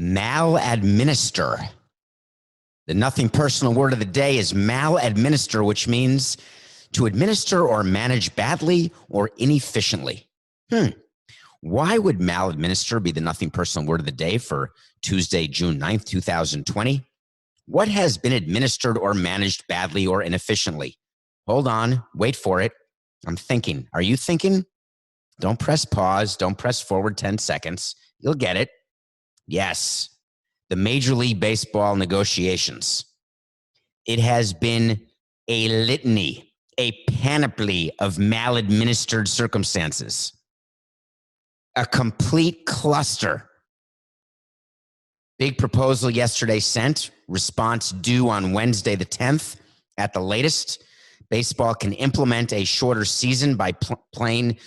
Maladminister. The nothing personal word of the day is maladminister, which means to administer or manage badly or inefficiently. Why would maladminister be the nothing personal word of the day for Tuesday, June 9th, 2020? What has been administered or managed badly or inefficiently? Hold on, wait for it. I'm thinking. Are you thinking? Don't press pause. Don't press forward 10 seconds. You'll get it. Yes, the Major League Baseball negotiations. It has been a litany, a panoply of maladministered circumstances. A complete cluster. Big proposal yesterday sent, response due on Wednesday the 10th at the latest. Baseball can implement a shorter season by playing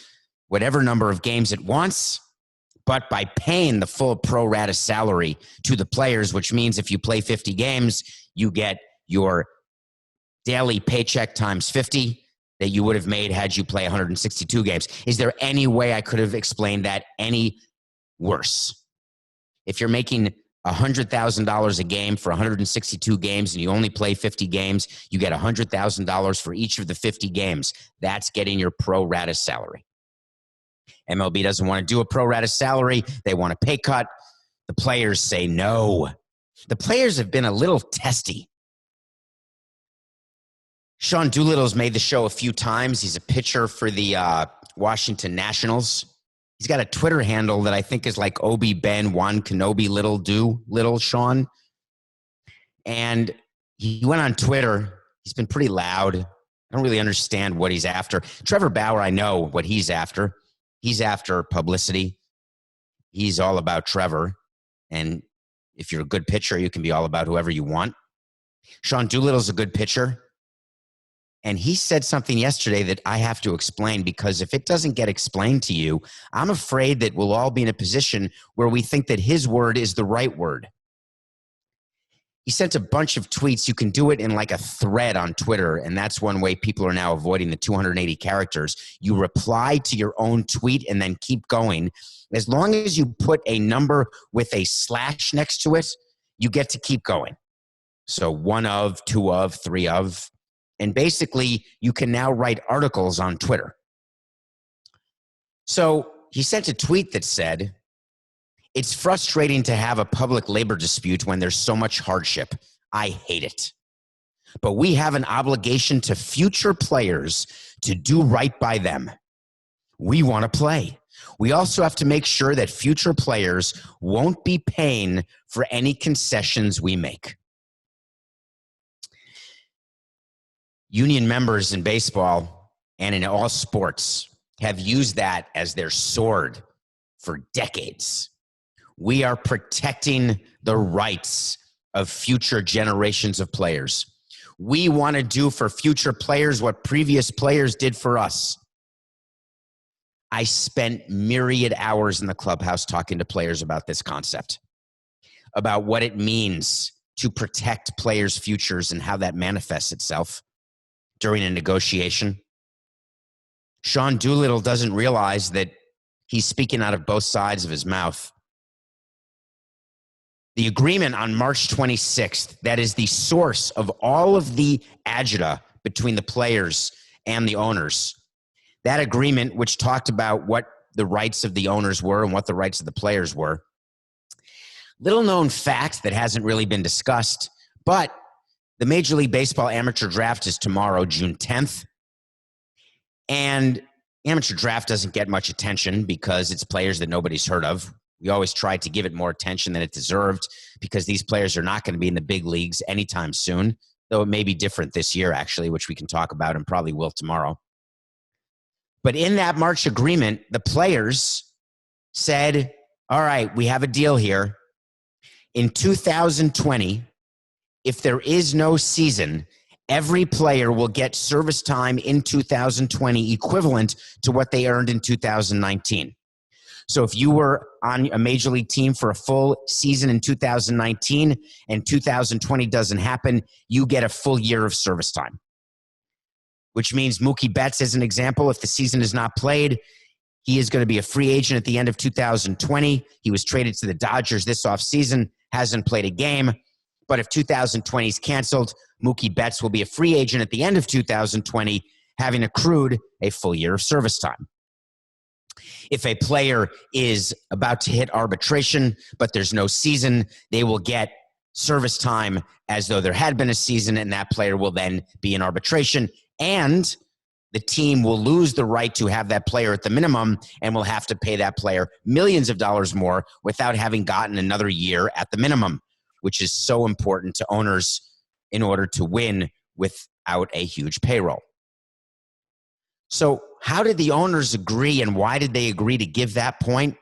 whatever number of games it wants, but by paying the full pro rata salary to the players, which means if you play 50 games, you get your daily paycheck times 50 that you would have made had you play 162 games. Is there any way I could have explained that any worse? If you're making $100,000 a game for 162 games and you only play 50 games, you get $100,000 for each of the 50 games. That's getting your pro rata salary. MLB doesn't want to do a pro rata salary. They want a pay cut. The players say no. The players have been a little testy. Sean Doolittle's made the show a few times. He's a pitcher for the Washington Nationals. He's got a Twitter handle that I think is like Obi Ben Juan Kenobi Little Sean. And he went on Twitter. He's been pretty loud. I don't really understand what he's after. Trevor Bauer, I know what he's after. He's after publicity. He's all about Trevor. And if you're a good pitcher, you can be all about whoever you want. Sean Doolittle's a good pitcher. And he said something yesterday that I have to explain, because if it doesn't get explained to you, I'm afraid that we'll all be in a position where we think that his word is the right word. He sent a bunch of tweets. You can do it in like a thread on Twitter, and that's one way people are now avoiding the 280 characters. You reply to your own tweet and then keep going. As long as you put a number with a slash next to it, you get to keep going. So 1 of, 2 of, 3 of. And basically, you can now write articles on Twitter. So he sent a tweet that said, "It's frustrating to have a public labor dispute when there's so much hardship. I hate it. But we have an obligation to future players to do right by them. We want to play. We also have to make sure that future players won't be paying for any concessions we make." Union members in baseball and in all sports have used that as their sword for decades. We are protecting the rights of future generations of players. We want to do for future players what previous players did for us. I spent myriad hours in the clubhouse talking to players about this concept, about what it means to protect players' futures and how that manifests itself during a negotiation. Sean Doolittle doesn't realize that he's speaking out of both sides of his mouth. The agreement on March 26th, that is the source of all of the agita between the players and the owners. That agreement, which talked about what the rights of the owners were and what the rights of the players were. Little known fact that hasn't really been discussed, but the Major League Baseball amateur draft is tomorrow, June 10th. And amateur draft doesn't get much attention because it's players that nobody's heard of. We always try to give it more attention than it deserved because these players are not going to be in the big leagues anytime soon, though it may be different this year, actually, which we can talk about and probably will tomorrow. But in that March agreement, the players said, all right, we have a deal here. In 2020, if there is no season, every player will get service time in 2020 equivalent to what they earned in 2019. So if you were on a major league team for a full season in 2019 and 2020 doesn't happen, you get a full year of service time. Which means Mookie Betts, as an example, if the season is not played, He is going to be a free agent at the end of 2020. He was traded to the Dodgers this offseason, hasn't played a game. But if 2020 is canceled, Mookie Betts will be a free agent at the end of 2020, having accrued a full year of service time. If a player is about to hit arbitration, but there's no season, they will get service time as though there had been a season, and that player will then be in arbitration. And the team will lose the right to have that player at the minimum and will have to pay that player millions of dollars more without having gotten another year at the minimum, which is so important to owners in order to win without a huge payroll. So how did the owners agree, and why did they agree to give that point?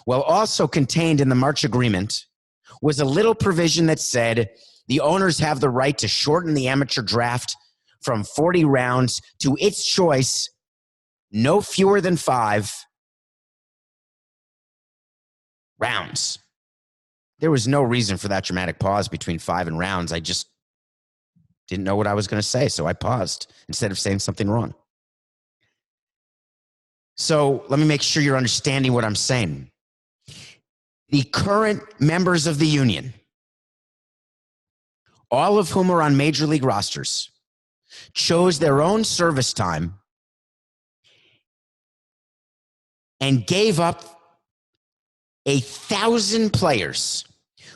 Well, also contained in the March agreement was a little provision that said the owners have the right to shorten the amateur draft from 40 rounds to its choice, no fewer than 5 rounds. There was no reason for that dramatic pause between 5 and rounds. I just didn't know what I was going to say, so I paused instead of saying something wrong. So let me make sure you're understanding what I'm saying. The current members of the union, all of whom are on major league rosters, chose their own service time and gave up 1,000 players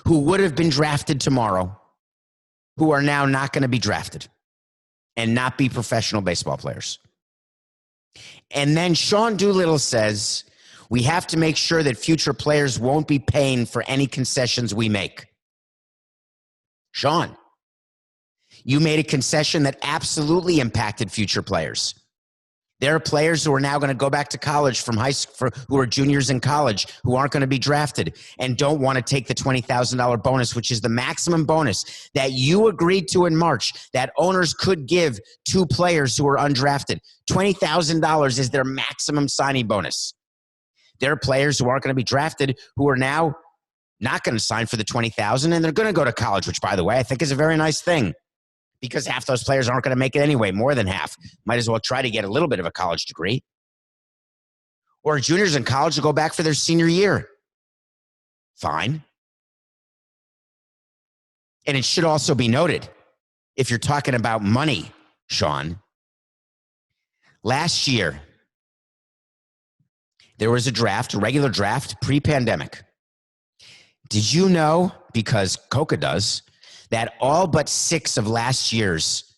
who would have been drafted tomorrow, who are now not going to be drafted and not be professional baseball players. And then Sean Doolittle says, we have to make sure that future players won't be paying for any concessions we make. Sean, you made a concession that absolutely impacted future players. There are players who are now going to go back to college from high school, who are juniors in college, who aren't going to be drafted and don't want to take the $20,000 bonus, which is the maximum bonus that you agreed to in March that owners could give to players who are undrafted. $20,000 is their maximum signing bonus. There are players who aren't going to be drafted who are now not going to sign for the $20,000, and they're going to go to college, which, by the way, I think is a very nice thing, because half those players aren't going to make it anyway, more than half. Might as well try to get a little bit of a college degree. Or juniors in college will go back for their senior year. Fine. And it should also be noted, if you're talking about money, Sean, last year, there was a draft, a regular draft, pre-pandemic. Did you know, because Coca does, that all but 6 of last year's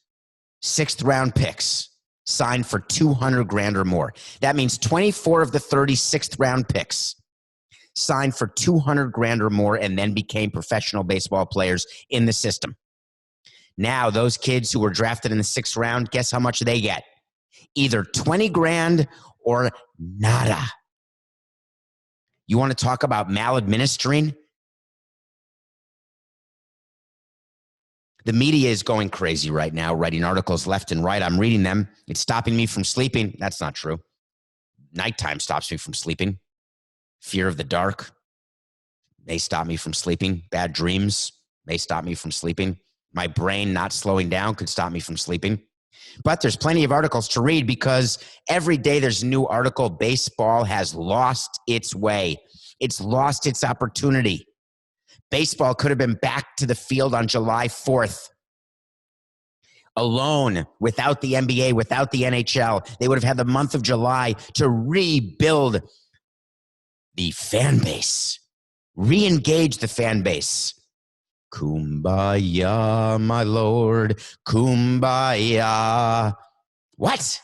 6th round picks signed for $200,000 or more? That means 24 of the 36th round picks signed for $200,000 or more and then became professional baseball players in the system. Now, those kids who were drafted in the 6th round, guess how much they get? Either $20,000 or nada. You want to talk about maladministering? The media is going crazy right now, writing articles left and right. I'm reading them. It's stopping me from sleeping. That's not true. Nighttime stops me from sleeping. Fear of the dark may stop me from sleeping. Bad dreams may stop me from sleeping. My brain not slowing down could stop me from sleeping. But there's plenty of articles to read, because every day there's a new article. Baseball has lost its way. It's lost its opportunity. Baseball could have been back to the field on July 4th. Alone, without the NBA, without the NHL. They would have had the month of July to rebuild the fan base. Re-engage the fan base. Kumbaya, my lord. Kumbaya. What?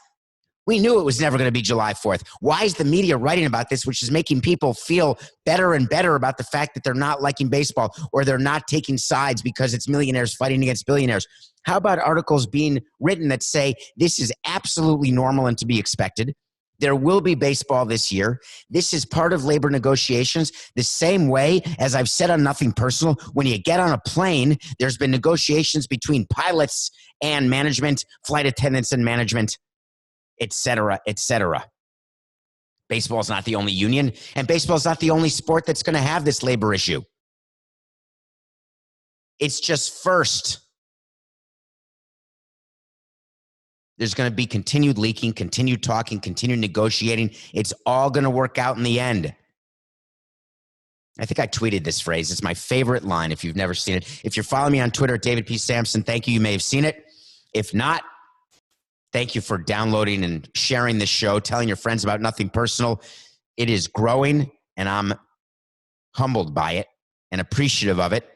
We knew it was never going to be July 4th. Why is the media writing about this, which is making people feel better and better about the fact that they're not liking baseball, or they're not taking sides because it's millionaires fighting against billionaires? How about articles being written that say this is absolutely normal and to be expected? There will be baseball this year. This is part of labor negotiations. The same way, as I've said on Nothing Personal, when you get on a plane, there's been negotiations between pilots and management, flight attendants and management, et cetera, et cetera. Baseball is not the only union, and baseball is not the only sport that's going to have this labor issue. It's just first. There's going to be continued leaking, continued talking, continued negotiating. It's all going to work out in the end. I think I tweeted this phrase. It's my favorite line if you've never seen it. If you're following me on Twitter at David P. Samson, thank you. You may have seen it. If not, thank you for downloading and sharing this show, telling your friends about Nothing Personal. It is growing, and I'm humbled by it and appreciative of it.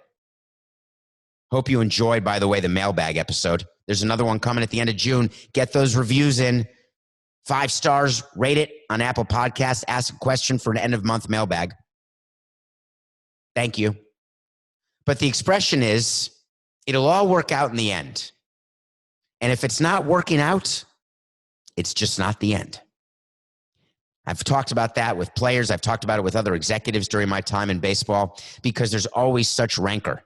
Hope you enjoyed, by the way, the mailbag episode. There's another one coming at the end of June. Get those reviews in. 5 stars, rate it on Apple Podcasts. Ask a question for an end-of-month mailbag. Thank you. But the expression is, it'll all work out in the end. And if it's not working out, it's just not the end. I've talked about that with players. I've talked about it with other executives during my time in baseball because there's always such rancor.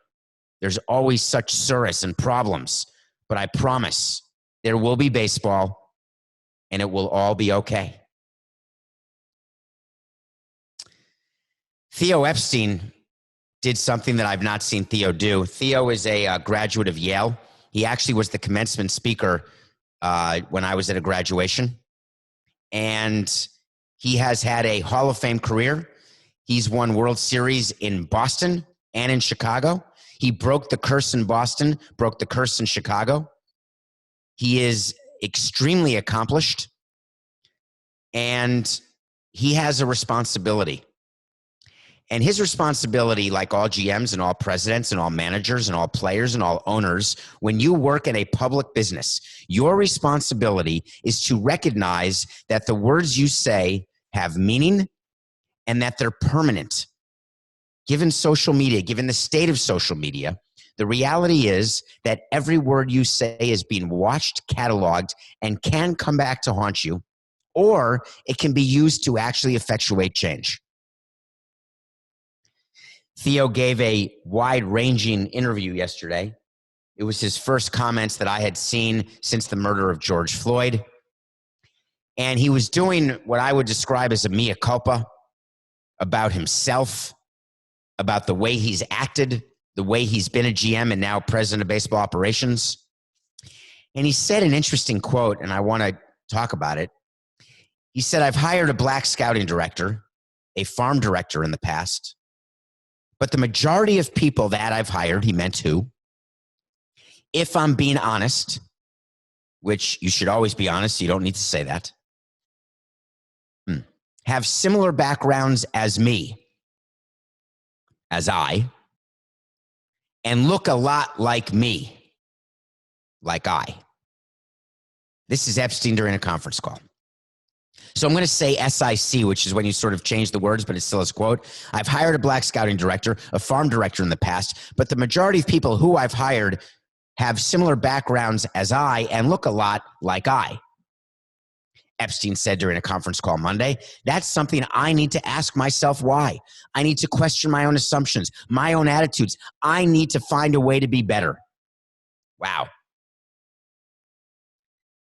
There's always such sorrows and problems. But I promise there will be baseball and it will all be okay. Theo Epstein did something that I've not seen Theo do. Theo is a graduate of Yale. He actually was the commencement speaker when I was at a graduation. And he has had a Hall of Fame career. He's won World Series in Boston and in Chicago. He broke the curse in Boston, broke the curse in Chicago. He is extremely accomplished. And he has a responsibility. And his responsibility, like all GMs and all presidents and all managers and all players and all owners, when you work in a public business, your responsibility is to recognize that the words you say have meaning and that they're permanent. Given social media, given the state of social media, the reality is that every word you say is being watched, cataloged, and can come back to haunt you, or it can be used to actually effectuate change. Theo gave a wide-ranging interview yesterday. It was his first comments that I had seen since the murder of George Floyd. And he was doing what I would describe as a mea culpa about himself, about the way he's acted, the way he's been a GM and now president of baseball operations. And he said an interesting quote, and I want to talk about it. He said, "I've hired a black scouting director, a farm director in the past. But the majority of people that I've hired," he meant who, "if I'm being honest," which you should always be honest, you don't need to say that, "have similar backgrounds as me, as I, and look a lot like me, like I." This is Epstein during a conference call. So I'm going to say SIC, which is when you sort of change the words, but it's still a quote. "I've hired a black scouting director, a farm director in the past, but the majority of people who I've hired have similar backgrounds as I and look a lot like I." Epstein said during a conference call Monday, "That's something I need to ask myself why. I need to question my own assumptions, my own attitudes. I need to find a way to be better." Wow.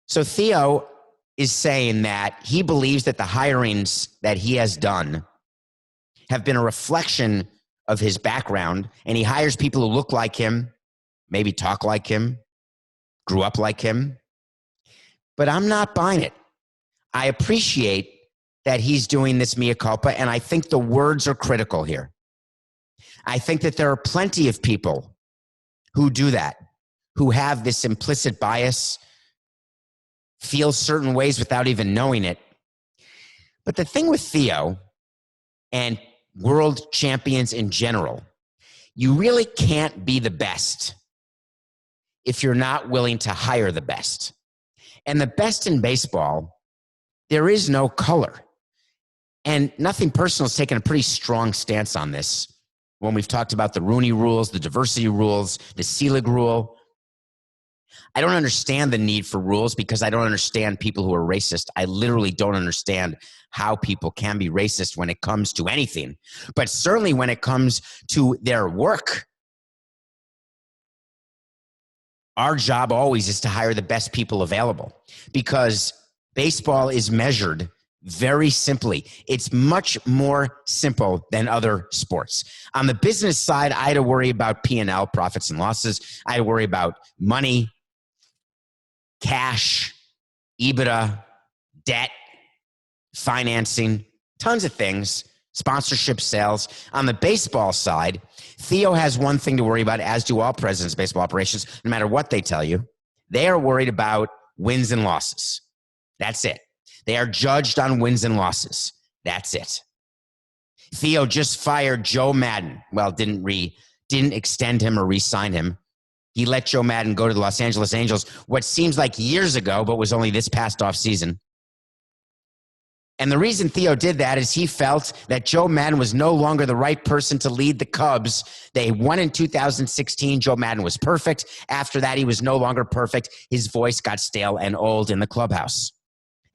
So Theo is saying that he believes that the hirings that he has done have been a reflection of his background, and he hires people who look like him, maybe talk like him, grew up like him. But I'm not buying it. I appreciate that he's doing this mea culpa, and I think the words are critical here. I think that there are plenty of people who do that, who have this implicit bias, feel certain ways without even knowing it. But the thing with Theo and world champions in general, you really can't be the best if you're not willing to hire the best. And the best in baseball, there is no color. And Nothing Personal has taken a pretty strong stance on this when we've talked about the Rooney rules, the diversity rules, the Seelig rule. I don't understand the need for rules because I don't understand people who are racist. I literally don't understand how people can be racist when it comes to anything, but certainly when it comes to their work. Our job always is to hire the best people available because baseball is measured very simply. It's much more simple than other sports. On the business side, I had to worry about P&L, profits and losses. I had to worry about money, cash, EBITDA, debt, financing, tons of things, sponsorship sales. On the baseball side, Theo has one thing to worry about, as do all presidents of baseball operations, no matter what they tell you. They are worried about wins and losses. That's it. They are judged on wins and losses. That's it. Theo just fired Joe Madden. Well, didn't extend him or re-sign him. He let Joe Madden go to the Los Angeles Angels, what seems like years ago, but was only this past offseason. And the reason Theo did that is he felt that Joe Madden was no longer the right person to lead the Cubs. They won in 2016. Joe Madden was perfect. After that, he was no longer perfect. His voice got stale and old in the clubhouse.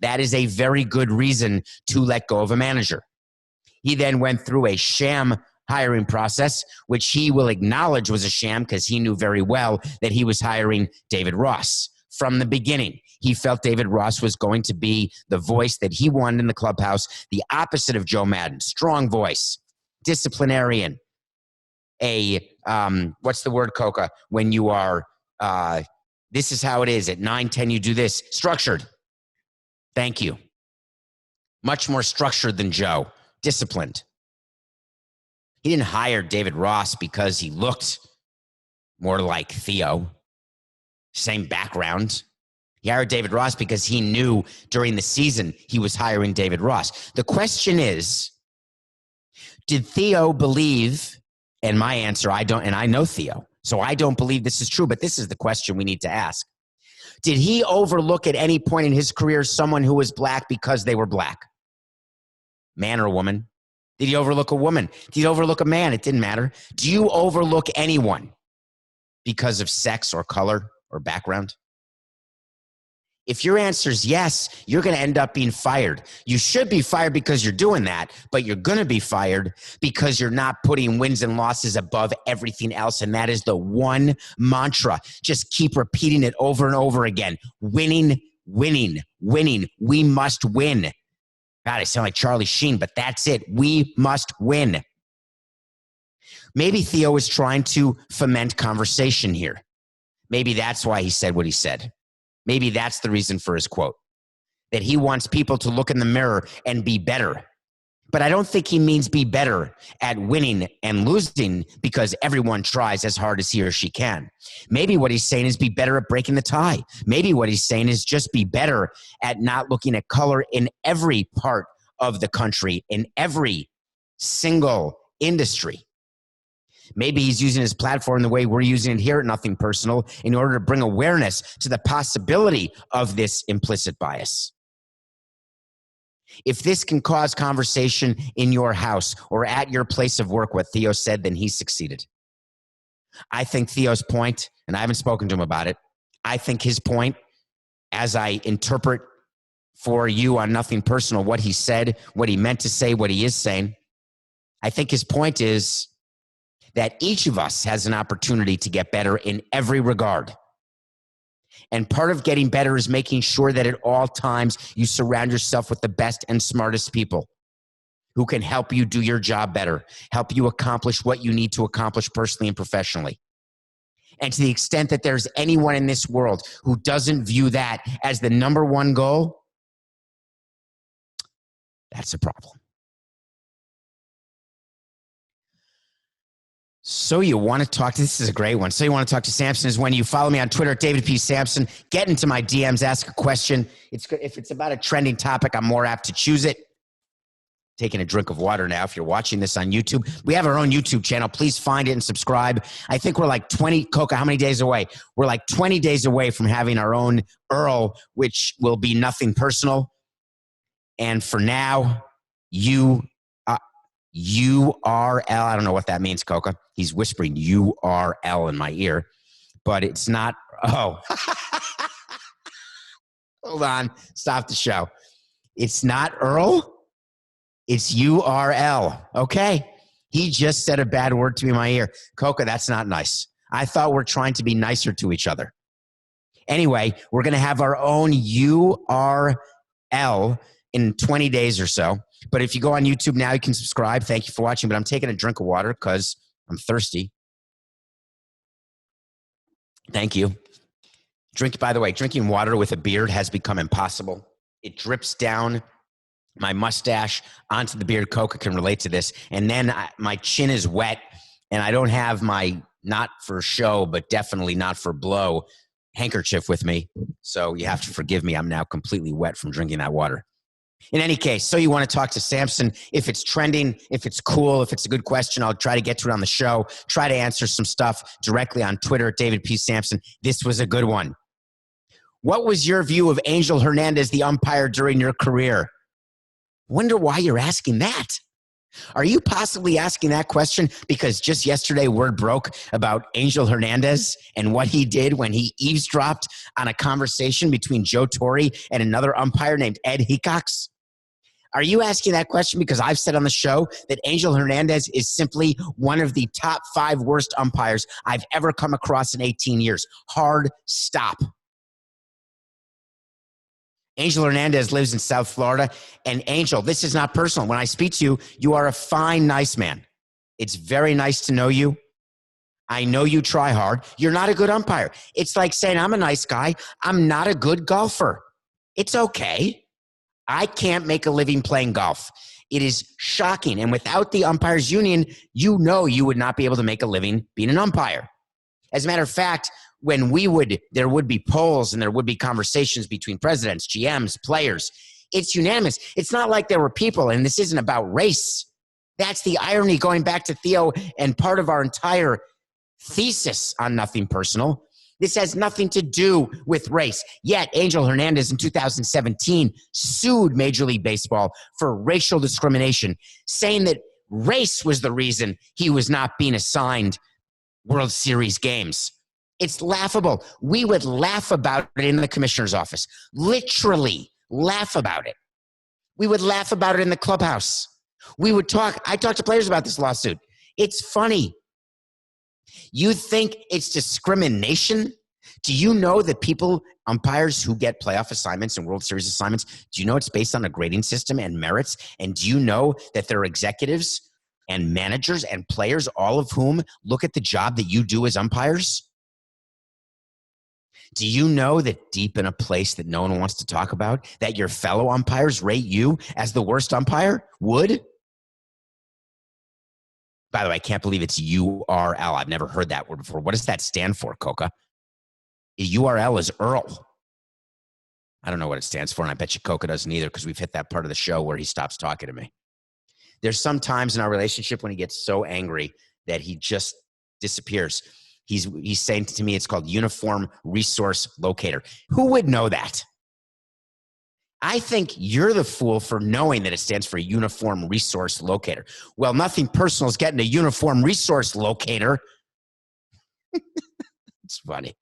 That is a very good reason to let go of a manager. He then went through a sham hiring process, which he will acknowledge was a sham because he knew very well that he was hiring David Ross. From the beginning, he felt David Ross was going to be the voice that he wanted in the clubhouse, the opposite of Joe Madden. Strong voice, disciplinarian, what's the word, Coca? When you are, this is how it is. At 9-10, you do this. Structured. Thank you. Much more structured than Joe. Disciplined. He didn't hire David Ross because he looked more like Theo. Same background. He hired David Ross because he knew during the season he was hiring David Ross. The question is, did Theo believe, and my answer, I don't, and I know Theo, so I don't believe this is true, but this is the question we need to ask. Did he overlook at any point in his career someone who was black because they were black? Man or woman? Did he overlook a woman? Did he overlook a man? It didn't matter. Do you overlook anyone because of sex or color or background? If your answer is yes, you're going to end up being fired. You should be fired because you're doing that, but you're going to be fired because you're not putting wins and losses above everything else, and that is the one mantra. Just keep repeating it over and over again. Winning, winning, winning. We must win. God, I sound like Charlie Sheen, but that's it. We must win. Maybe Theo is trying to foment conversation here. Maybe that's why he said what he said. Maybe that's the reason for his quote, that he wants people to look in the mirror and be better. But I don't think he means be better at winning and losing because everyone tries as hard as he or she can. Maybe what he's saying is be better at breaking the tie. Maybe what he's saying is just be better at not looking at color in every part of the country, in every single industry. Maybe he's using his platform the way we're using it here at Nothing Personal in order to bring awareness to the possibility of this implicit bias. If this can cause conversation in your house or at your place of work, what Theo said, then he succeeded. I think Theo's point, and I haven't spoken to him about it, I think his point, as I interpret for you on Nothing Personal, what he said, what he meant to say, what he is saying, I think his point is that each of us has an opportunity to get better in every regard. And part of getting better is making sure that at all times you surround yourself with the best and smartest people who can help you do your job better, help you accomplish what you need to accomplish personally and professionally. And to the extent that there's anyone in this world who doesn't view that as the number one goal, that's a problem. So you want to talk to, this is a great one. So you want to talk to Samson is when you follow me on Twitter at David P. Samson, get into my DMs, ask a question. If it's about a trending topic, I'm more apt to choose it. Taking a drink of water now. If you're watching this on YouTube, we have our own YouTube channel. Please find it and subscribe. I think we're like 20, Coca, how many days away? We're like 20 days away from having our own URL, which will be Nothing Personal. And for now, URL, I don't know what that means, Coca. He's whispering URL in my ear, but it's not. Oh, hold on. Stop the show. It's not Earl. It's URL. Okay. He just said a bad word to me in my ear. Coca, that's not nice. I thought we're trying to be nicer to each other. Anyway, we're going to have our own URL in 20 days or so. But if you go on YouTube now, you can subscribe. Thank you for watching. But I'm taking a drink of water because I'm thirsty. Thank you. By the way, drinking water with a beard has become impossible. It drips down my mustache onto the beard. Coca can relate to this. And then my chin is wet, and I don't have my, not for show, but definitely not for blow, handkerchief with me. So you have to forgive me. I'm now completely wet from drinking that water. In any case, so you want to talk to Samson. If it's trending, if it's cool, if it's a good question, I'll try to get to it on the show. Try to answer some stuff directly on Twitter at David P. Samson. This was a good one. What was your view of Angel Hernandez, the umpire, during your career? Wonder why you're asking that. Are you possibly asking that question because just yesterday word broke about Angel Hernandez and what he did when he eavesdropped on a conversation between Joe Torre and another umpire named Ed Hecox? Are you asking that question because I've said on the show that Angel Hernandez is simply one of the top 5 worst umpires I've ever come across in 18 years? Hard stop. Angel Hernandez lives in South Florida. And Angel, this is not personal. When I speak to you, you are a fine, nice man. It's very nice to know you. I know you try hard. You're not a good umpire. It's like saying, I'm a nice guy. I'm not a good golfer. It's okay. I can't make a living playing golf. It is shocking. And without the umpires union, you know you would not be able to make a living being an umpire. As a matter of fact, when there would be polls and there would be conversations between presidents, GMs, players, it's unanimous. It's not like there were people, and this isn't about race. That's the irony going back to Theo and part of our entire thesis on Nothing Personal. This has nothing to do with race. Yet Angel Hernandez in 2017 sued Major League Baseball for racial discrimination, saying that race was the reason he was not being assigned World Series games. It's laughable. We would laugh about it in the commissioner's office. Literally laugh about it. We would laugh about it in the clubhouse. I talked to players about this lawsuit. It's funny. You think it's discrimination? Do you know that umpires who get playoff assignments and World Series assignments, do you know it's based on a grading system and merits? And do you know that there are executives and managers and players, all of whom look at the job that you do as umpires? Do you know that deep in a place that no one wants to talk about, that your fellow umpires rate you as the worst umpire? Would? By the way, I can't believe it's URL. I've never heard that word before. What does that stand for, Coca? URL is Earl. I don't know what it stands for, and I bet you Coca doesn't either because we've hit that part of the show where he stops talking to me. There's some times in our relationship when he gets so angry that he just disappears. He's saying to me it's called Uniform Resource Locator. Who would know that? I think you're the fool for knowing that it stands for Uniform Resource Locator. Well, Nothing Personal is getting a Uniform Resource Locator. It's funny.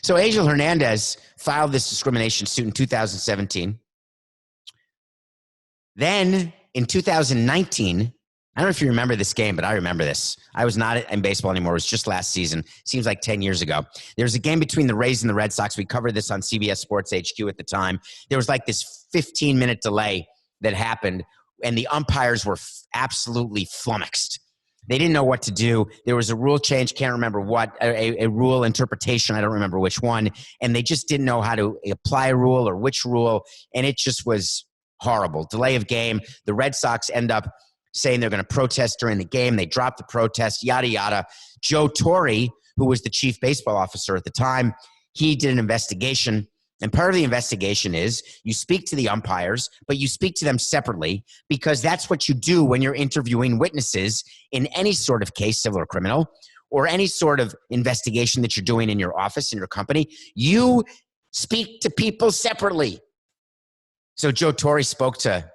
So Angel Hernandez filed this discrimination suit in 2017. Then in 2019, I don't know if you remember this game, but I remember this. I was not in baseball anymore. It was just last season. Seems like 10 years ago. There was a game between the Rays and the Red Sox. We covered this on CBS Sports HQ at the time. There was like this 15-minute delay that happened, and the umpires were absolutely flummoxed. They didn't know what to do. There was a rule change, can't remember what, a rule interpretation, I don't remember which one, and they just didn't know how to apply a rule or which rule, and it just was horrible. Delay of game. The Red Sox end up saying they're going to protest during the game. They dropped the protest, yada, yada. Joe Torre, who was the chief baseball officer at the time, he did an investigation. And part of the investigation is you speak to the umpires, but you speak to them separately because that's what you do when you're interviewing witnesses in any sort of case, civil or criminal, or any sort of investigation that you're doing in your office, in your company. You speak to people separately. So Joe Torre spoke to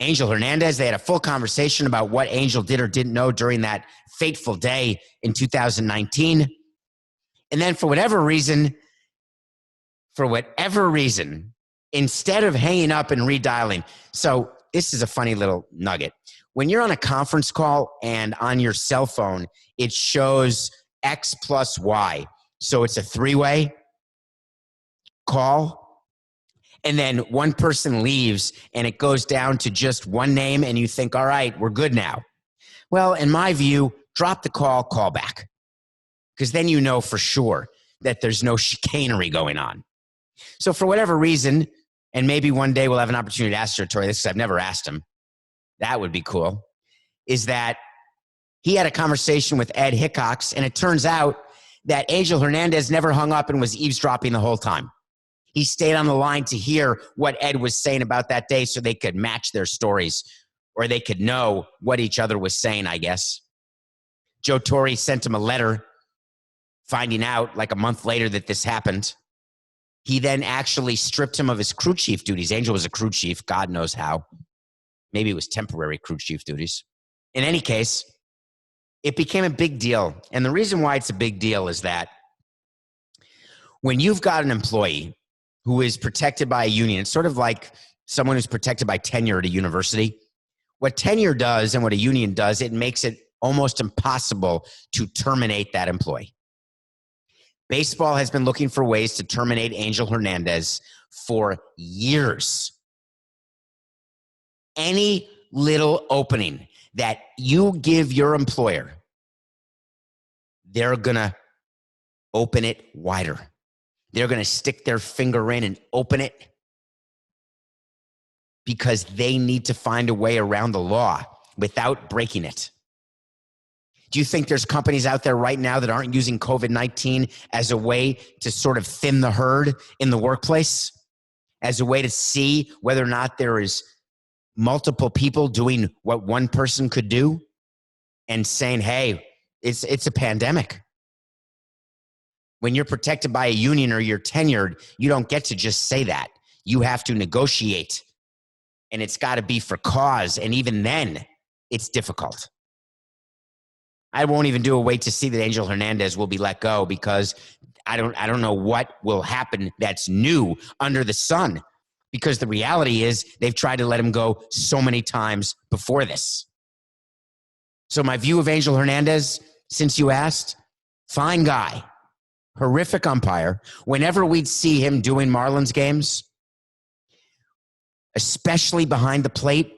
Angel Hernandez. They had a full conversation about what Angel did or didn't know during that fateful day in 2019. And then for whatever reason, instead of hanging up and redialing. So this is a funny little nugget. When you're on a conference call and on your cell phone, it shows X plus Y. So it's a 3-way call. And then one person leaves and it goes down to just one name and you think, all right, we're good now. Well, in my view, drop the call back. Because then you know for sure. that there's no chicanery going on. So for whatever reason, and maybe one day we'll have an opportunity to ask Tori this because I've never asked him. That would be cool. Is that he had a conversation with Ed Hickox, and it turns out that Angel Hernandez never hung up and was eavesdropping the whole time. He stayed on the line to hear what Ed was saying about that day so they could match their stories, or they could know what each other was saying, I guess. Joe Torre sent him a letter finding out like a month later that this happened. He then actually stripped him of his crew chief duties. Angel was a crew chief, God knows how. Maybe it was temporary crew chief duties. In any case, it became a big deal. And the reason why it's a big deal is that when you've got an employee who is protected by a union, it's sort of like someone who's protected by tenure at a university. What tenure does and what a union does, it makes it almost impossible to terminate that employee. Baseball has been looking for ways to terminate Angel Hernandez for years. Any little opening that you give your employer, they're going to open it wider. They're going to stick their finger in and open it because they need to find a way around the law without breaking it. Do you think there's companies out there right now that aren't using COVID-19 as a way to sort of thin the herd in the workplace? As a way to see whether or not there is multiple people doing what one person could do and saying, hey, it's a pandemic. When you're protected by a union or you're tenured, you don't get to just say that. You have to negotiate, and it's got to be for cause. And even then, it's difficult. I won't even do a wait to see that Angel Hernandez will be let go because I don't know what will happen that's new under the sun. Because the reality is they've tried to let him go so many times before this. So my view of Angel Hernandez, since you asked, fine guy, horrific umpire. Whenever we'd see him doing Marlins games, especially behind the plate,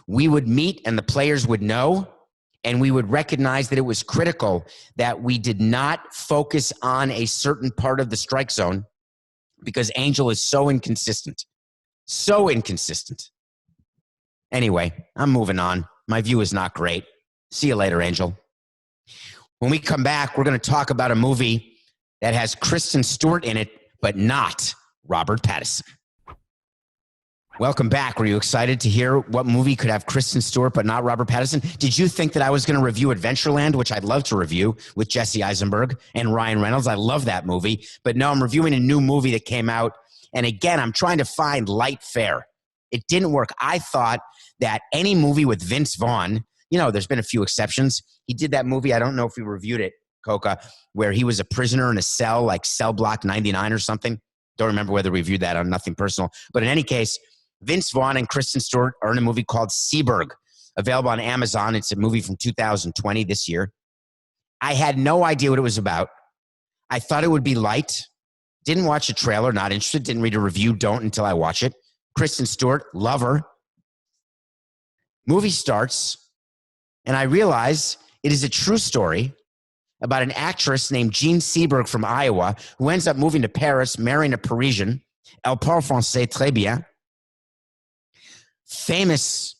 we would meet and the players would know, and we would recognize that it was critical that we did not focus on a certain part of the strike zone because Angel is so inconsistent. So inconsistent. Anyway, I'm moving on. My view is not great. See you later, Angel. When we come back, we're going to talk about a movie that has Kristen Stewart in it, but not Robert Pattinson. Welcome back. Were you excited to hear what movie could have Kristen Stewart but not Robert Pattinson? Did you think that I was going to review Adventureland, which I'd love to review with Jesse Eisenberg and Ryan Reynolds? I love that movie. But no, I'm reviewing a new movie that came out. And again, I'm trying to find light fare. It didn't work. I thought that any movie with Vince Vaughn, you know, there's been a few exceptions. He did that movie, I don't know if we reviewed it, Coca, where he was a prisoner in a cell, like Cell Block 99 or something. Don't remember whether we reviewed that on Nothing Personal. But in any case, Vince Vaughn and Kristen Stewart are in a movie called Seberg, available on Amazon. It's a movie from 2020, this year. I had no idea what it was about. I thought it would be light. Didn't watch a trailer, not interested. Didn't read a review, don't until I watch it. Kristen Stewart, love her. Movie starts, and I realize it is a true story about an actress named Jean Seberg from Iowa who ends up moving to Paris, marrying a Parisian. Elle parle français très bien. Famous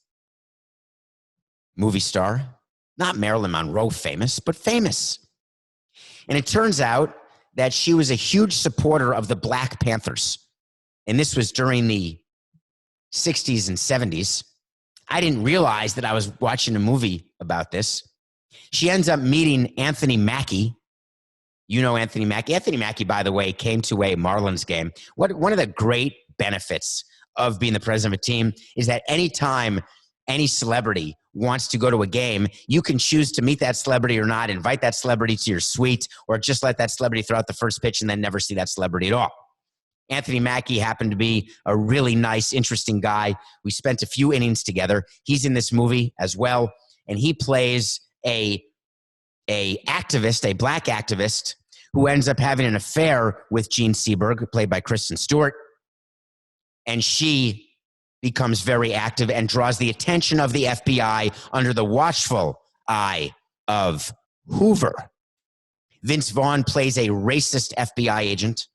movie star. Not Marilyn Monroe famous, but famous. And it turns out that she was a huge supporter of the Black Panthers. And this was during the 60s and 70s. I didn't realize that I was watching a movie about this. She ends up meeting Anthony Mackie. You know Anthony Mackie. Anthony Mackie, by the way, came to a Marlins game. One of the great benefits of being the president of a team is that anytime any celebrity wants to go to a game, you can choose to meet that celebrity or not, invite that celebrity to your suite, or just let that celebrity throw out the first pitch and then never see that celebrity at all. Anthony Mackie happened to be a really nice, interesting guy. We spent a few innings together. He's in this movie as well, and he plays a activist, a black activist, who ends up having an affair with Jean Seberg, played by Kristen Stewart, and she becomes very active and draws the attention of the FBI under the watchful eye of Hoover. Vince Vaughn plays a racist FBI agent.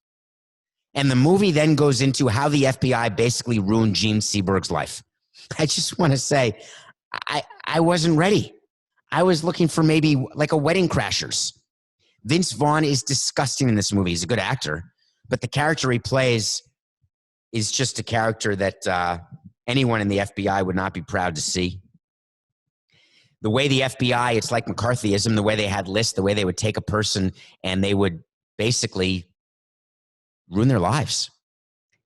And the movie then goes into how the FBI basically ruined Gene Seberg's life. I just want to say, I wasn't ready. I was looking for maybe like a Wedding Crashers. Vince Vaughn is disgusting in this movie. He's a good actor, but the character he plays is just a character that anyone in the FBI would not be proud to see. The way the FBI, it's like McCarthyism, the way they had lists, the way they would take a person and they would basically ruin their lives.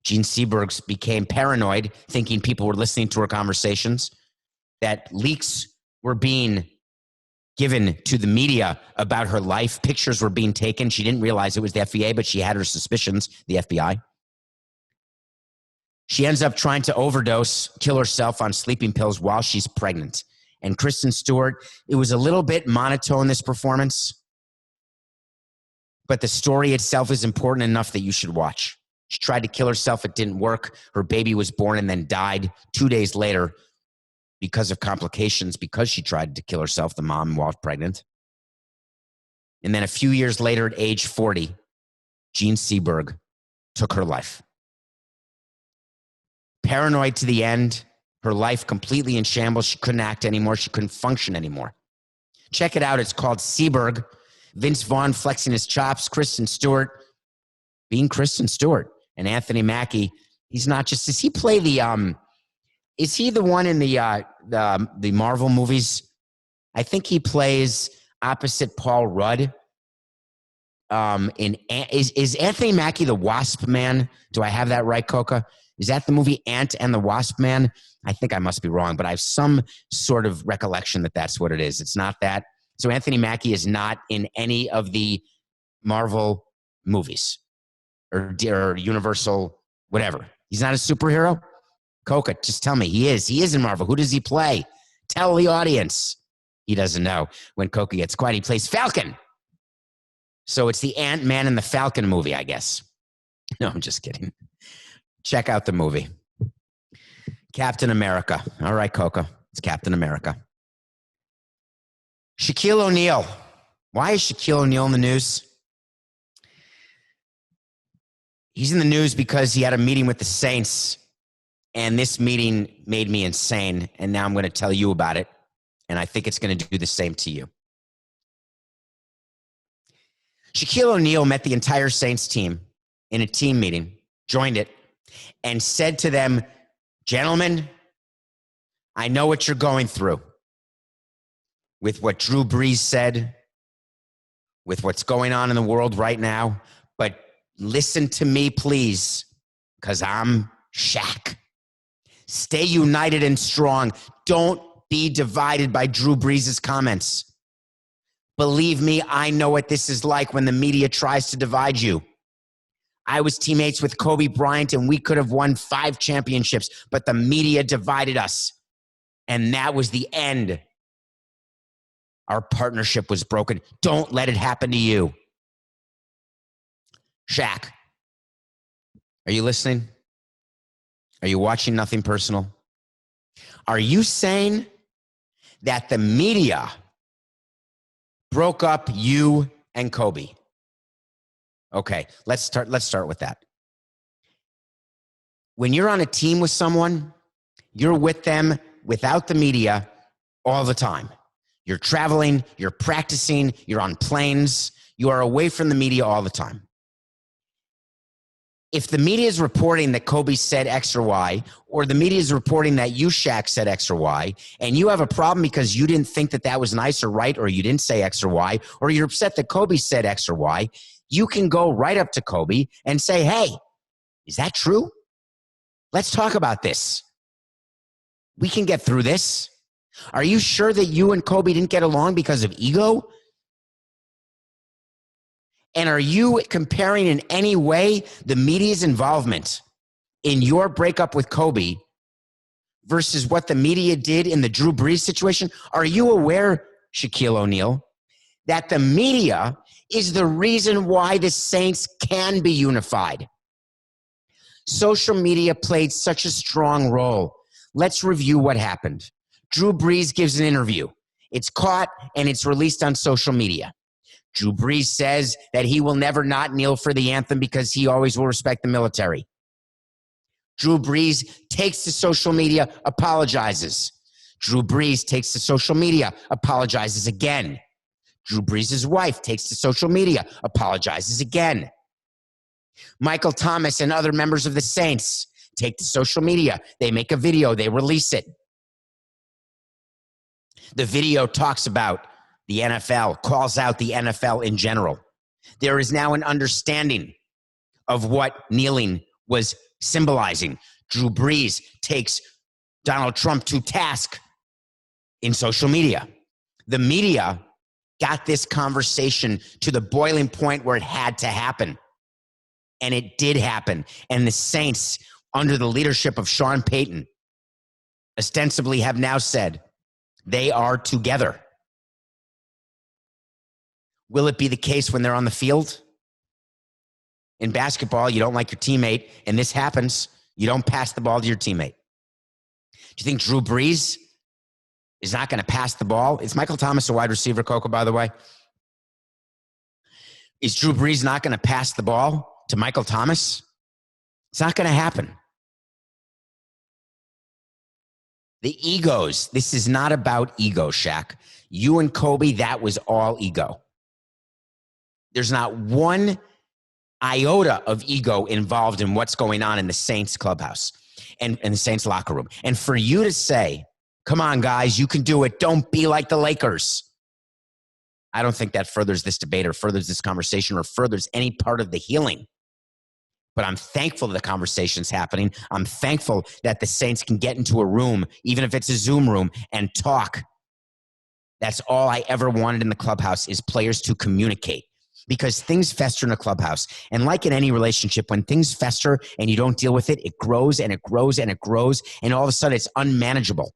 Gene Seberg became paranoid, thinking people were listening to her conversations, that leaks were being given to the media about her life. Pictures were being taken. She didn't realize it was the FBI, but she had her suspicions, the FBI. She ends up trying to overdose, kill herself on sleeping pills while she's pregnant. And Kristen Stewart, it was a little bit monotone, this performance, but the story itself is important enough that you should watch. She tried to kill herself. It didn't work. Her baby was born and then died 2 days later because of complications, because she tried to kill herself, the mom, while pregnant. And then a few years later, at age 40, Gene Seberg took her life. Paranoid to the end, her life completely in shambles. She couldn't act anymore. She couldn't function anymore. Check it out. It's called Seberg. Vince Vaughn flexing his chops. Kristen Stewart being Kristen Stewart. And Anthony Mackie, he's not just, does he play the, is he the one in the Marvel movies? I think he plays opposite Paul Rudd. Is Anthony Mackie the Wasp Man? Do I have that right, Coca? Is that the movie Ant and the Wasp Man? I think I must be wrong, but I have some sort of recollection that that's what it is. It's not that. So Anthony Mackie is not in any of the Marvel movies or Universal, whatever. He's not a superhero? Coca, just tell me. He is. He is in Marvel. Who does he play? Tell the audience. He doesn't know. When Coca gets quiet, he plays Falcon. So it's the Ant-Man and the Falcon movie, I guess. No, I'm just kidding. Check out the movie. Captain America. All right, Coca. It's Captain America. Shaquille O'Neal. Why is Shaquille O'Neal in the news? He's in the news because he had a meeting with the Saints, and this meeting made me insane, and now I'm going to tell you about it, and I think it's going to do the same to you. Shaquille O'Neal met the entire Saints team in a team meeting, joined it, and said to them, gentlemen, I know what you're going through with what Drew Brees said, with what's going on in the world right now, but listen to me, please, because I'm Shaq. Stay united and strong. Don't be divided by Drew Brees' comments. Believe me, I know what this is like when the media tries to divide you. I was teammates with Kobe Bryant, and we could have won 5 championships, but the media divided us. And that was the end. Our partnership was broken. Don't let it happen to you. Shaq, are you listening? Are you watching Nothing Personal? Are you saying that the media broke up you and Kobe? Okay, let's start with that. When you're on a team with someone, you're with them without the media all the time. You're traveling, you're practicing, you're on planes, you are away from the media all the time. If the media is reporting that Kobe said X or Y, or the media is reporting that you, Shaq, said X or Y, and you have a problem because you didn't think that that was nice or right, or you didn't say X or Y, or you're upset that Kobe said X or Y, you can go right up to Kobe and say, hey, is that true? Let's talk about this. We can get through this. Are you sure that you and Kobe didn't get along because of ego? And are you comparing in any way the media's involvement in your breakup with Kobe versus what the media did in the Drew Brees situation? Are you aware, Shaquille O'Neal, that the media is the reason why the Saints can be unified? Social media played such a strong role. Let's review what happened. Drew Brees gives an interview. It's caught and it's released on social media. Drew Brees says that he will never not kneel for the anthem because he always will respect the military. Drew Brees takes to social media, apologizes. Drew Brees takes to social media, apologizes again. Drew Brees' wife takes to social media, apologizes again. Michael Thomas and other members of the Saints take to social media. They make a video, they release it. The video talks about the NFL, calls out the NFL in general. There is now an understanding of what kneeling was symbolizing. Drew Brees takes Donald Trump to task in social media. The media got this conversation to the boiling point where it had to happen. And it did happen. And the Saints, under the leadership of Sean Payton, ostensibly have now said they are together. Will it be the case when they're on the field? In basketball, you don't like your teammate, and this happens. You don't pass the ball to your teammate. Do you think Drew Brees is not going to pass the ball? Is Michael Thomas a wide receiver, Coco, by the way? Is Drew Brees not going to pass the ball to Michael Thomas? It's not going to happen. The egos, this is not about ego, Shaq. You and Kobe, that was all ego. There's not one iota of ego involved in what's going on in the Saints clubhouse and the Saints locker room. And for you to say, come on, guys, you can do it. Don't be like the Lakers. I don't think that furthers this debate or furthers this conversation or furthers any part of the healing. But I'm thankful that the conversation's happening. I'm thankful that the Saints can get into a room, even if it's a Zoom room, and talk. That's all I ever wanted in the clubhouse is players to communicate. Because things fester in a clubhouse. And like in any relationship, when things fester and you don't deal with it, it grows and it grows and it grows. And all of a sudden it's unmanageable.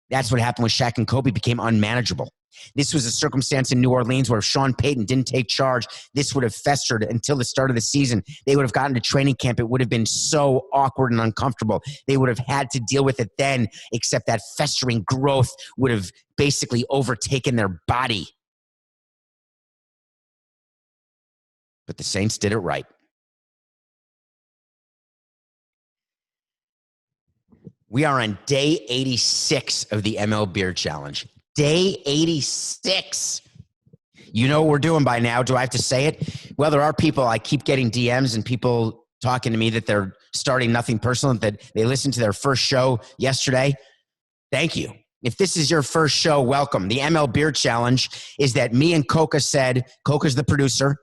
That's what happened with Shaq and Kobe, became unmanageable. This was a circumstance in New Orleans where if Sean Payton didn't take charge, this would have festered until the start of the season. They would have gotten to training camp. It would have been so awkward and uncomfortable. They would have had to deal with it then, except that festering growth would have basically overtaken their body. But the Saints did it right. We are on day 86 of the ML Beer Challenge. Day 86. You know what we're doing by now. Do I have to say it? Well, there are people, I keep getting DMs and people talking to me that they're starting Nothing Personal, that they listened to their first show yesterday. Thank you. If this is your first show, welcome. The ML Beer Challenge is that me and Coca said, Coca's the producer.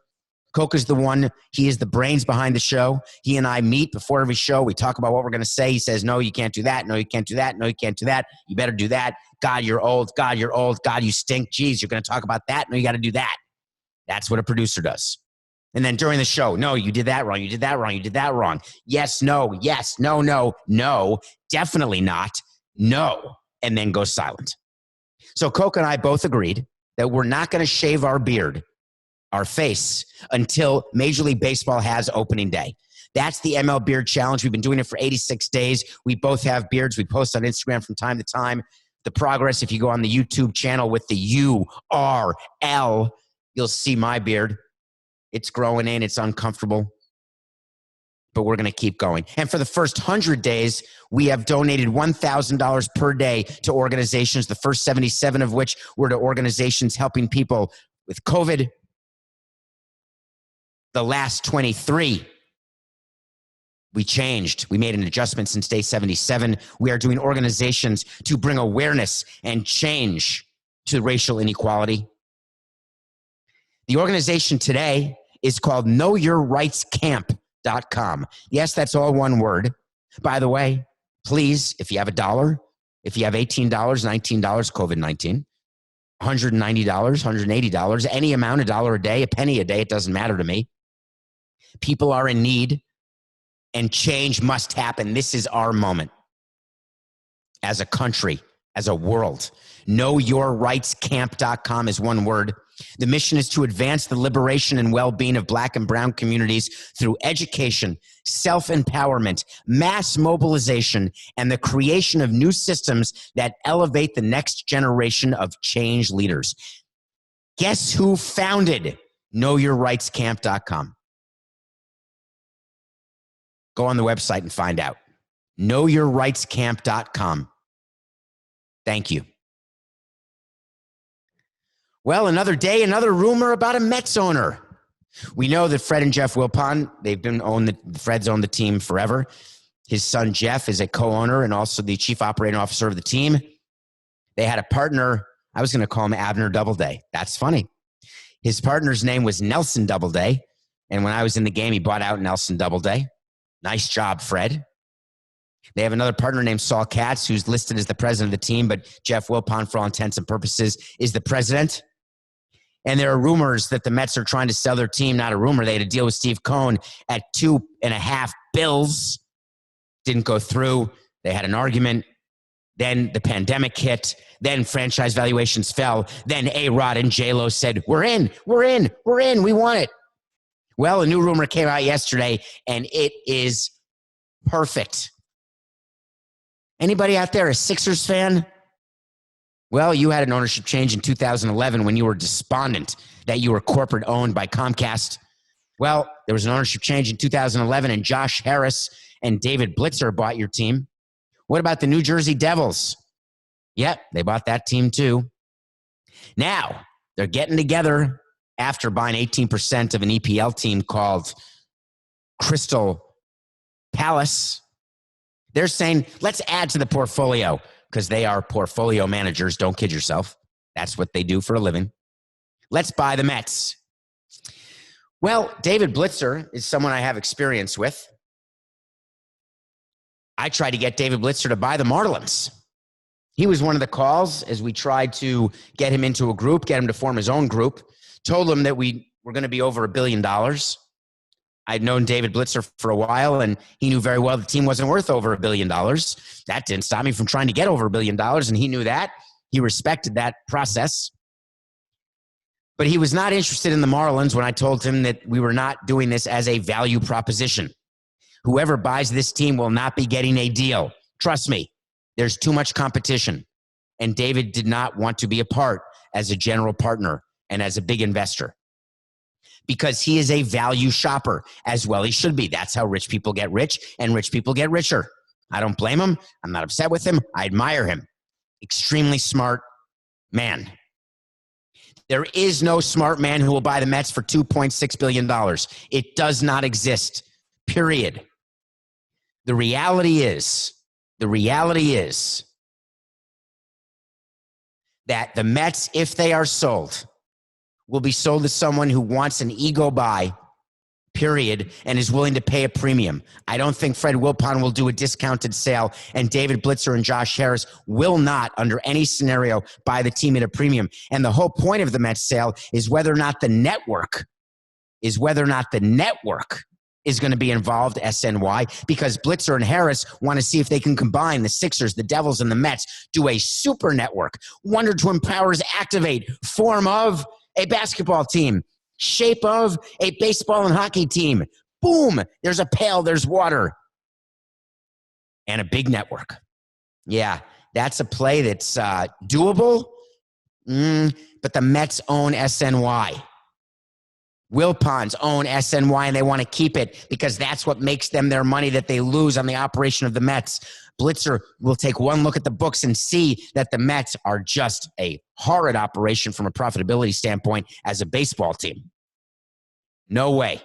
Coca's the one, he is the brains behind the show. He and I meet before every show. We talk about what we're going to say. He says, no, you can't do that. No, you can't do that. No, you can't do that. You better do that. God, you're old. God, you're old. God, you stink. Geez, you're going to talk about that. No, you got to do that. That's what a producer does. And then during the show, no, you did that wrong. You did that wrong. You did that wrong. Yes, no, yes, no, no, no, definitely not, no, and then go silent. So Coca and I both agreed that we're not going to shave our beard, our face, until Major League Baseball has opening day. That's the ML Beard Challenge. We've been doing it for 86 days. We both have beards. We post on Instagram from time to time. The progress, if you go on the YouTube channel with the URL, you'll see my beard. It's growing in. It's uncomfortable. But we're going to keep going. And for the first 100 days, we have donated $1,000 per day to organizations, the first 77 of which were to organizations helping people with COVID. The last 23, we changed. We made an adjustment since day 77. We are doing organizations to bring awareness and change to racial inequality. The organization today is called KnowYourRightsCamp.com. Yes, that's all one word. By the way, please, if you have $1, if you have $18, $19, COVID-19, $190, $180, any amount, $1 a day, a penny a day, it doesn't matter to me. People are in need and change must happen. This is our moment as a country, as a world. KnowYourRightsCamp.com is one word. The mission is to advance the liberation and well-being of Black and brown communities through education, self-empowerment, mass mobilization, and the creation of new systems that elevate the next generation of change leaders. Guess who founded KnowYourRightsCamp.com? Go on the website and find out. KnowYourRightsCamp.com. Thank you. Well, another day, another rumor about a Mets owner. We know that Fred and Jeff Wilpon, Fred's owned the team forever. His son, Jeff, is a co-owner and also the chief operating officer of the team. They had a partner. I was going to call him Abner Doubleday. That's funny. His partner's name was Nelson Doubleday. And when I was in the game, he bought out Nelson Doubleday. Nice job, Fred. They have another partner named Saul Katz, who's listed as the president of the team, but Jeff Wilpon, for all intents and purposes, is the president. And there are rumors that the Mets are trying to sell their team. Not a rumor. They had a deal with Steve Cohen at $2.5 billion. Didn't go through. They had an argument. Then the pandemic hit. Then franchise valuations fell. Then A-Rod and J-Lo said, we're in. We want it. Well, a new rumor came out yesterday, and it is perfect. Anybody out there a Sixers fan? Well, you had an ownership change in 2011 when you were despondent that you were corporate owned by Comcast. Well, there was an ownership change in 2011 and Josh Harris and David Blitzer bought your team. What about the New Jersey Devils? Yep, they bought that team too. Now, they're getting together after buying 18% of an EPL team called Crystal Palace. They're saying, let's add to the portfolio because they are portfolio managers. Don't kid yourself. That's what they do for a living. Let's buy the Mets. Well, David Blitzer is someone I have experience with. I tried to get David Blitzer to buy the Marlins. He was one of the calls as we tried to get him into a group, get him to form his own group. Told him that we were going to be over $1 billion. I'd known David Blitzer for a while, and he knew very well the team wasn't worth over $1 billion. That didn't stop me from trying to get over $1 billion, and he knew that. He respected that process. But he was not interested in the Marlins when I told him that we were not doing this as a value proposition. Whoever buys this team will not be getting a deal. Trust me, there's too much competition. And David did not want to be a part as a general partner and as a big investor because he is a value shopper, as well he should be. That's how rich people get rich and rich people get richer. I don't blame him. I'm not upset with him. I admire him. Extremely smart man. There is no smart man who will buy the Mets for $2.6 billion. It does not exist, period. The reality is that the Mets, if they are sold, will be sold to someone who wants an ego buy, period, and is willing to pay a premium. I don't think Fred Wilpon will do a discounted sale, and David Blitzer and Josh Harris will not, under any scenario, buy the team at a premium. And the whole point of the Mets sale is whether or not the network is going to be involved, SNY, because Blitzer and Harris want to see if they can combine the Sixers, the Devils, and the Mets, do a super network. Wonder to empower is activate, form of a basketball team, shape of a baseball and hockey team. Boom, there's a pail, there's water. And a big network. Yeah, that's a play that's doable, but the Mets own SNY. Wilpons own SNY, and they want to keep it because that's what makes them their money that they lose on the operation of the Mets. Blitzer will take one look at the books and see that the Mets are just a horrid operation from a profitability standpoint as a baseball team. No way.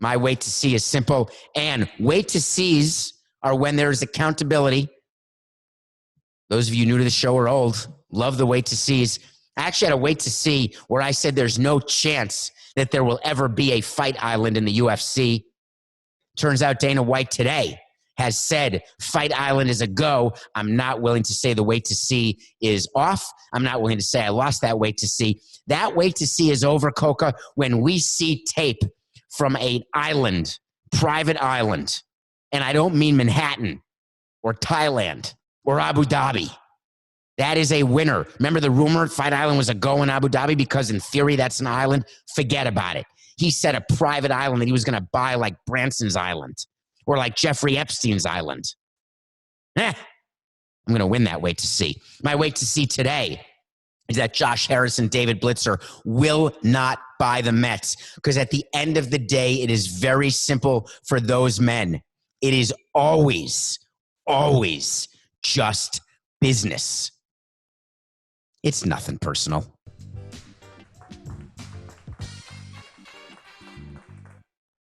My wait to see is simple, and wait to sees are when there's accountability. Those of you new to the show are old. Love the wait to sees. I actually had a wait to see where I said there's no chance that there will ever be a fight island in the UFC. Turns out Dana White today has said fight island is a go. I'm not willing to say the wait to see is off. I'm not willing to say I lost that wait to see. That wait to see is over, Coca, when we see tape from an island, private island. And I don't mean Manhattan or Thailand or Abu Dhabi. That is a winner. Remember the rumor Fight Island was a go in Abu Dhabi because in theory that's an island? Forget about it. He said a private island that he was going to buy like Branson's Island or like Jeffrey Epstein's Island. I'm going to win that wait to see. My wait to see today is that Josh Harrison, David Blitzer will not buy the Mets, because at the end of the day, it is very simple for those men. It is always, always just business. It's nothing personal.